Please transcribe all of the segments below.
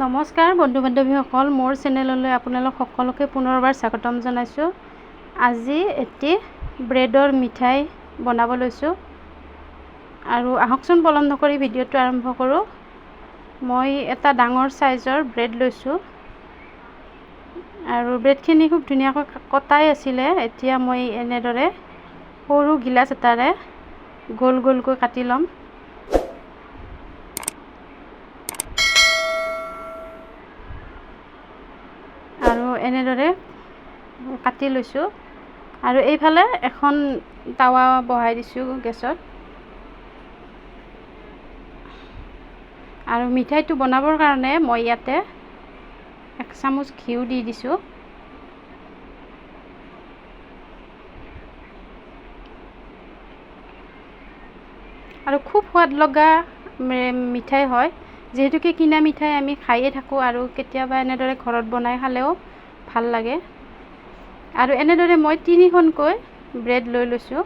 নমস্কাৰ বন্ধু বান্ধৱীসকল, মোৰ চেনেললৈ আপোনালোক সকলোকে পুনৰবাৰ স্বাগতম জনাইছোঁ। আজি এটি ব্ৰেডৰ মিঠাই বনাব লৈছোঁ আৰু আহকচোন পলম নকৰি ভিডিঅ'টো আৰম্ভ কৰোঁ। মই এটা ডাঙৰ চাইজৰ ব্ৰেড লৈছোঁ আৰু ব্ৰেডখিনি খুব ধুনীয়াকৈ কটাই আছিলে। এতিয়া মই এনেদৰে সৰু গিলাচ এটাৰে গোল গোলকৈ কাটি ল'ম। আৰু এনেদৰে কাটি লৈছোঁ আৰু এইফালে এখন টাৱা বহাই দিছোঁ গেছত। আৰু মিঠাইটো বনাবৰ কাৰণে মই ইয়াতে 1 চামুচ ঘিউ দি দিছোঁ। আৰু খুব সোৱাদ লগা মিঠাই হয়, যিহেতুকে কিনা মিঠাই আমি খায়ে থাকোঁ আৰু কেতিয়াবা এনেদৰে ঘৰত বনাই খালেও ভাল লাগে। আৰু এনেদৰে মই 3খনকৈ ব্ৰেড লৈ লৈছোঁ।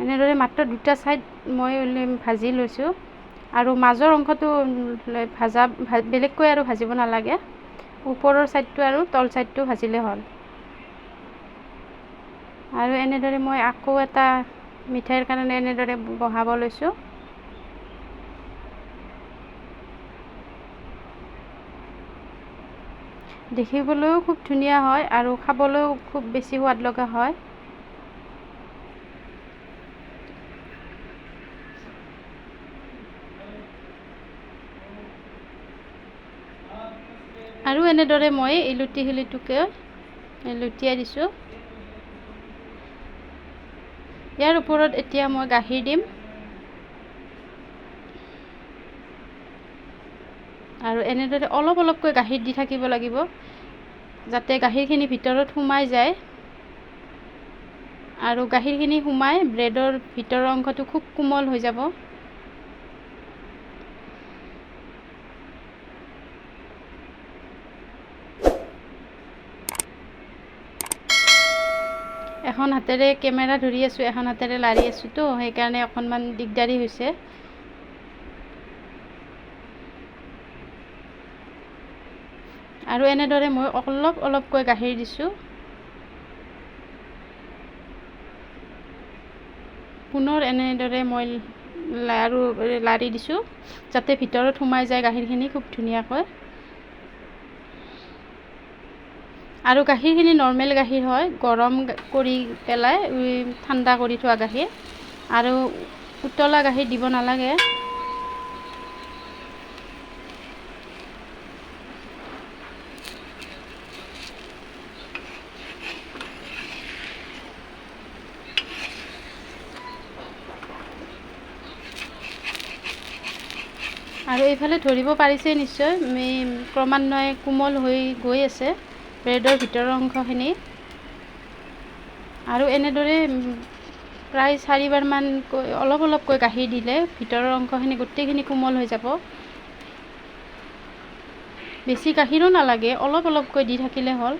এনেদৰে মাত্ৰ 2টা ছাইড মই ভাজি লৈছোঁ আৰু মাজৰ অংশটো বেলেগকৈ আৰু ভাজিব নালাগে, ওপৰৰ ছাইডটো আৰু তল ছাইডটো ভাজিলে হ'ল। আৰু এনেদৰে মই আকৌ এটা মিঠাইৰ কাৰণে এনেদৰে বহাব লৈছোঁ। দেখিবলৈও খুব ধুনীয়া হয় আৰু খাবলৈও খুব বেছি সোৱাদ লগা হয়। আৰু এনেদৰে মই ইলুটি শিলুটিকৈ লুটিয়াই দিছোঁ। ইয়াৰ ওপৰত এতিয়া মই গাখীৰ দিম আৰু এনেদৰে অলপ অলপকৈ গাখীৰ দি থাকিব লাগিব, যাতে গাখীৰখিনি ভিতৰত সোমাই যায় আৰু গাখীৰখিনি সোমাই ব্ৰেডৰ ভিতৰৰ অংশটো খুব কোমল হৈ যাব। এখন হাতেৰে কেমেৰা ধৰি আছোঁ, এখন হাতেৰে লাৰি আছোঁ, তো সেইকাৰণে অকণমান দিগদাৰী হৈছে। আৰু এনেদৰে মই অলপ অলপকৈ গাখীৰ দিছোঁ। পুনৰ এনেদৰে মই লাৰি দিছোঁ, যাতে ভিতৰত সোমাই যায় গাখীৰখিনি খুব ধুনীয়াকৈ। আৰু গাখীৰখিনি নৰ্মেল গাখীৰ হয়, গৰম কৰি পেলাই ঠাণ্ডা কৰি থোৱা গাখীৰ, আৰু উতলা গাখীৰ দিব নালাগে। আৰু এইফালে ধৰিব পাৰিছে নিশ্চয়, ক্ৰমান্বয়ে কোমল হৈ গৈ আছে ব্ৰেডৰ ভিতৰৰ অংশখিনি। আৰু এনেদৰে প্ৰায় 4বাৰমানকৈ অলপ অলপকৈ গাখীৰ দিলে ভিতৰৰ অংশখিনি গোটেইখিনি কোমল হৈ যাব। বেছি গাখীৰো নালাগে, অলপ অলপকৈ দি থাকিলে হ'ল।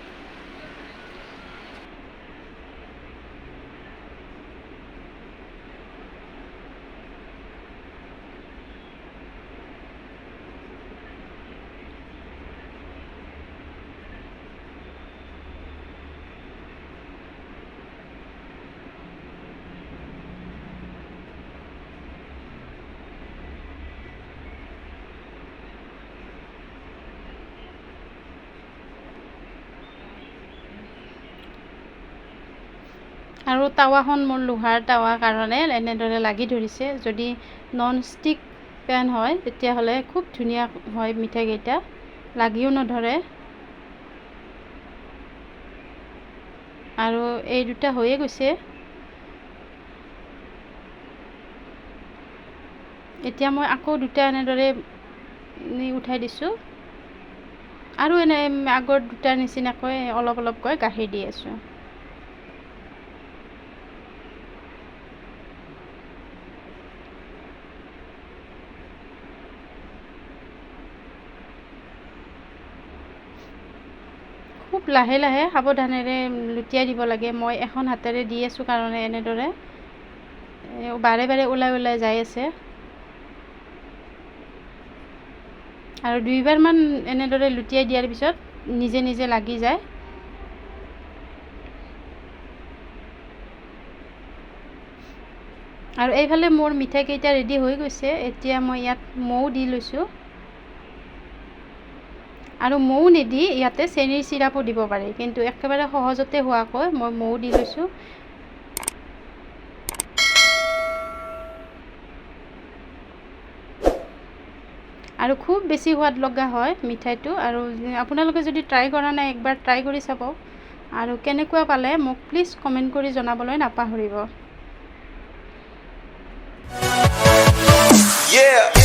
আৰু টাৱাখন মোৰ লোহাৰ টাৱা কাৰণে এনেদৰে লাগি ধৰিছে। যদি নন ষ্টিক পেন হয় তেতিয়াহ'লে খুব ধুনীয়া হয় মিঠাইকেইটা, লাগিও নধৰে। আৰু এই দুটা হৈয়ে গৈছে। এতিয়া মই আকৌ দুটা এনেদৰে উঠাই দিছোঁ আৰু আগৰ দুটাৰ নিচিনাকৈ অলপ অলপকৈ গাখীৰ দি আছোঁ। খুব লাহে লাহে সাৱধানেৰে লুটিয়াই দিব লাগে। মই এখন হাতেৰে দি আছোঁ কাৰণে এনেদৰে বাৰে বাৰে ওলাই ওলাই যাই আছে আৰু 2বাৰমান এনেদৰে লুটিয়াই দিয়াৰ পিছত নিজে নিজে লাগি যায়। আৰু এইফালে মোৰ মিঠাইকেইটা ৰেডি হৈ গৈছে। এতিয়া মই ইয়াত মৌ দি লৈছোঁ আৰু মৌ নিদি ইয়াতে চেনিৰ চিৰাপো দিব পাৰি, কিন্তু একেবাৰে সহজতে হোৱাকৈ মই মৌ দি লৈছোঁ। আৰু খুব বেছি সোৱাদ লগা হয় মিঠাইটো। আৰু আপোনালোকে যদি ট্ৰাই কৰা নাই একবাৰ ট্ৰাই কৰি চাব আৰু কেনেকুৱা পালে মোক প্লিজ কমেণ্ট কৰি জনাবলৈ নাপাহৰিব। Yeah.